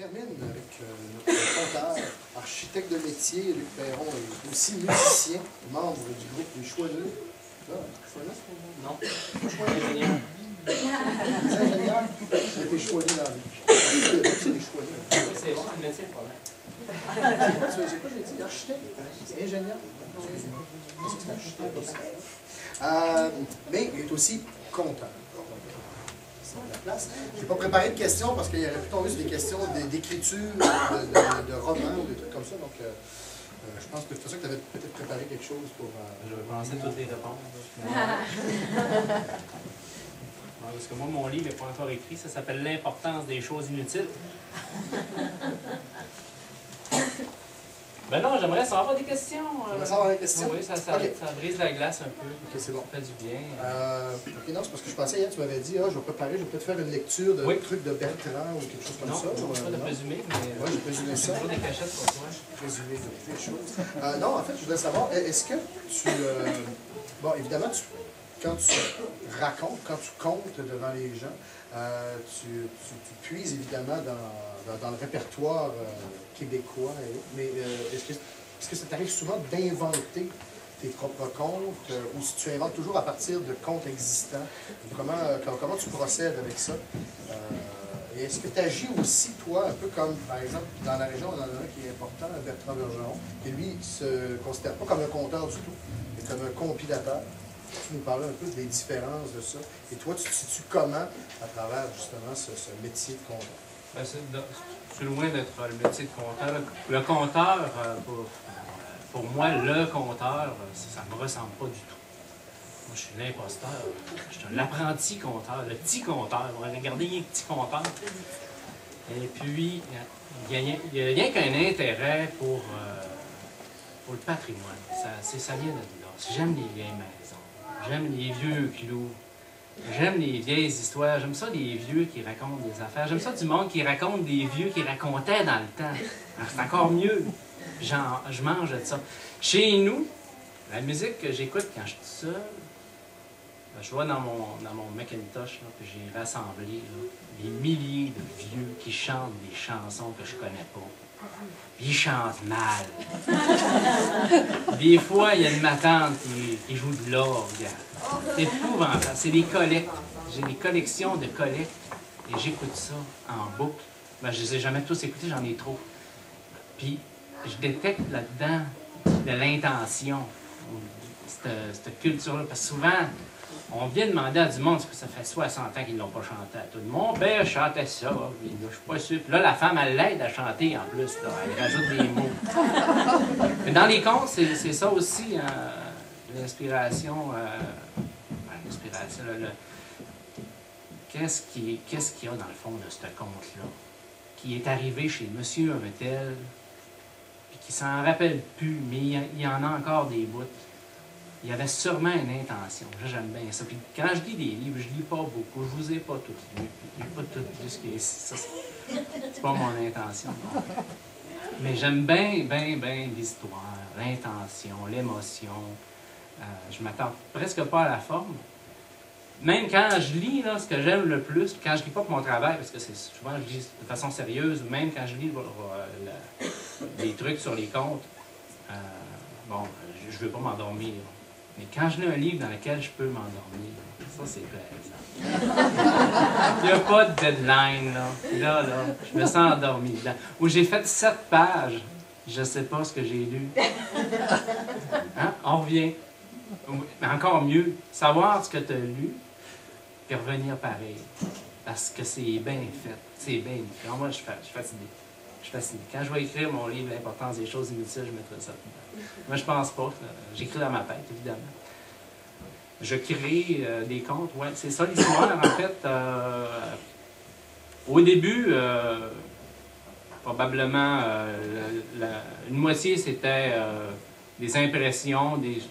termine avec notre comptable, architecte de métier, Luc Perron, est aussi musicien, membre du groupe Les Choiseux. Non. Ingénieur. Les ingénieurs, j'ai été choisi dans la vie. C'est des choiseux. C'est bon, le métier, le problème. C'est quoi j'ai dit? Architecte? Ingénieur? C'est architecte aussi. Mais il est aussi comptable. La place. Je n'ai pas préparé de questions parce qu'il aurait pu tomber sur des questions d'écriture, de romans ou des trucs comme ça. Donc, je pense que c'est pour ça que tu avais peut-être préparé quelque chose pour. Je vais penser toutes les réponses. Parce que moi, mon livre n'est pas encore écrit. Ça s'appelle L'importance des choses inutiles. Ben non, j'aimerais savoir des questions. J'aimerais savoir des questions? Oui, ça brise la glace un peu. Ok, c'est bon. Ça fait du bien. Ok, non, c'est parce que je pensais hier, tu m'avais dit, je vais préparer, je vais peut-être faire une lecture de trucs de Bertrand ou quelque chose comme ça. Non, pas de présumé, mais. Oui, j'ai présumé ça. Toujours des cachettes pour toi. Présumé de toutes les choses. Non, en fait, je voulais savoir, est-ce que tu. Bon, évidemment, quand tu racontes, quand tu comptes devant les gens, tu puises évidemment dans le répertoire québécois. Mais est-ce que ça t'arrive souvent d'inventer tes propres contes ou si tu inventes toujours à partir de contes existants? Comment tu procèdes avec ça? Et est-ce que tu agis aussi, toi, un peu comme, par exemple, dans la région, on en a un qui est important, Bertrand Bergeron, qui lui ne se considère pas comme un conteur du tout, mais comme un compilateur. Tu nous parlais un peu des différences de ça. Et toi, tu te situes comment à travers justement ce métier de compteur? Ben, c'est loin d'être le métier de compteur. Le compteur, pour moi, le compteur, ça ne me ressemble pas du tout. Moi, je suis l'imposteur. Je suis un apprenti compteur, le petit compteur. On va regarder les petits compteurs. Et puis, il n'y a rien qu'un intérêt pour le patrimoine. Ça vient de là. J'aime les vieilles maisons. J'aime les vieux clous. J'aime les vieilles histoires. J'aime ça des vieux qui racontent des affaires. J'aime ça du monde qui raconte des vieux qui racontaient dans le temps. C'est encore mieux. Je mange de ça. Chez nous, la musique que j'écoute quand je suis tout seul, je vois dans mon Macintosh, là, que j'ai rassemblé là, des milliers de vieux qui chantent des chansons que je connais pas. Ils chantent mal. Des fois, il y a une matante qui joue de l'orgue. C'est épouvantable. C'est des collectes. J'ai des collections de collectes et j'écoute ça en boucle. Ben, je ne les ai jamais tous écoutés, j'en ai trop. Puis, je détecte là-dedans de l'intention, cette culture-là. Parce que souvent, on vient demander à du monde, parce que ça fait 60 ans qu'ils ne l'ont pas chanté à tout le monde. Mon père chantait ça, je ne suis pas sûr. Puis là, la femme, elle l'aide à chanter en plus. Là. Elle rajoute des mots. Mais dans les contes, c'est ça aussi, l'inspiration. L'inspiration. Qu'est-ce qu'il y a dans le fond de ce conte-là? Qui est arrivé chez monsieur un tel, puis qui s'en rappelle plus, mais il y en a encore des bouts. Il y avait sûrement une intention. J'aime bien ça. Puis quand je lis des livres, je lis pas beaucoup. Je vous ai pas tous lus. Je n'ai pas tout lu ce qui est ici. Ça, c'est pas mon intention. Mais j'aime bien l'histoire, l'intention, l'émotion. Je m'attends presque pas à la forme. Même quand je lis, là, ce que j'aime le plus, quand je lis pas pour mon travail, parce que souvent je lis de façon sérieuse, ou même quand je lis des trucs sur les contes, bon, je veux pas m'endormir. Mais quand je lis un livre dans lequel je peux m'endormir, ça c'est plaisant. Il n'y a pas de deadline, là. Là, je me sens endormi dedans. Où j'ai fait 7 pages, je ne sais pas ce que j'ai lu. Hein? On revient. Mais encore mieux, savoir ce que tu as lu, puis revenir pareil. Parce que c'est bien fait. C'est bien fait. Alors moi, je suis fatigué. Je suis fasciné. Quand je vais écrire mon livre, L'importance des choses inutiles, je mettrai ça dedans. Moi, je pense pas. J'écris dans ma tête, évidemment. Je crée des contes. Ouais, c'est ça l'histoire, en fait. Au début, probablement, une moitié, c'était des impressions, des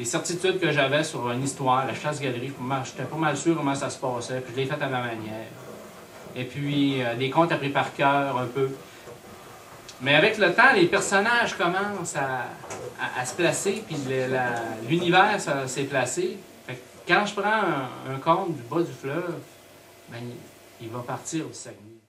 certitudes que j'avais sur une histoire, la chasse-galerie. J'étais pas mal sûr comment ça se passait, puis je l'ai fait à ma manière. Et puis, des contes appris par cœur, un peu. Mais avec le temps, les personnages commencent à se placer, puis l'univers s'est placé. Fait que quand je prends un conte du bas du fleuve, ben, il va partir du Saguenay.